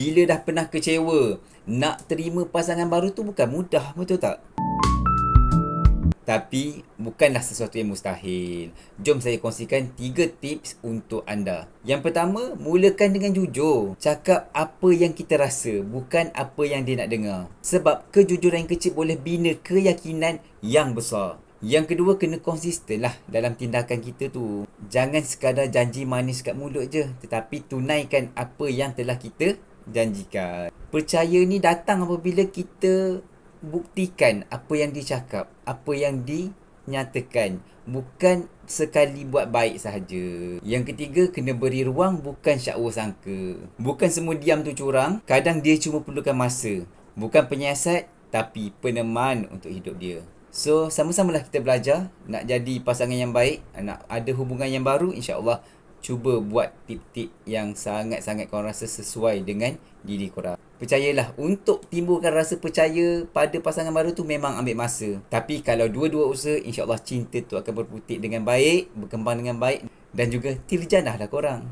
Bila dah pernah kecewa, nak terima pasangan baru tu bukan mudah, betul tak? Tapi bukanlah sesuatu yang mustahil. Jom saya kongsikan 3 tips untuk anda. Yang pertama, mulakan dengan jujur. Cakap apa yang kita rasa, bukan apa yang dia nak dengar. Sebab kejujuran yang kecil boleh bina keyakinan yang besar. Yang kedua, kena konsisten lah dalam tindakan kita tu. Jangan sekadar janji manis kat mulut je, tetapi tunaikan apa yang telah kita janjikan. Percaya ni datang apabila kita buktikan apa yang dicakap, apa yang dinyatakan, bukan sekali buat baik sahaja. Yang ketiga, kena beri ruang, bukan syakwa sangka. Bukan semua diam tu curang, kadang dia cuma perlukan masa. Bukan penyiasat, tapi peneman untuk hidup dia. So, sama-samalah kita belajar nak jadi pasangan yang baik, nak ada hubungan yang baru, insya-Allah cuba buat tip-tip yang sangat-sangat korang rasa sesuai dengan diri korang. Percayalah, untuk timbulkan rasa percaya pada pasangan baru tu memang ambil masa. Tapi kalau dua-dua usaha, insya-Allah cinta tu akan berputik dengan baik, berkembang dengan baik dan juga tirjanah lah korang.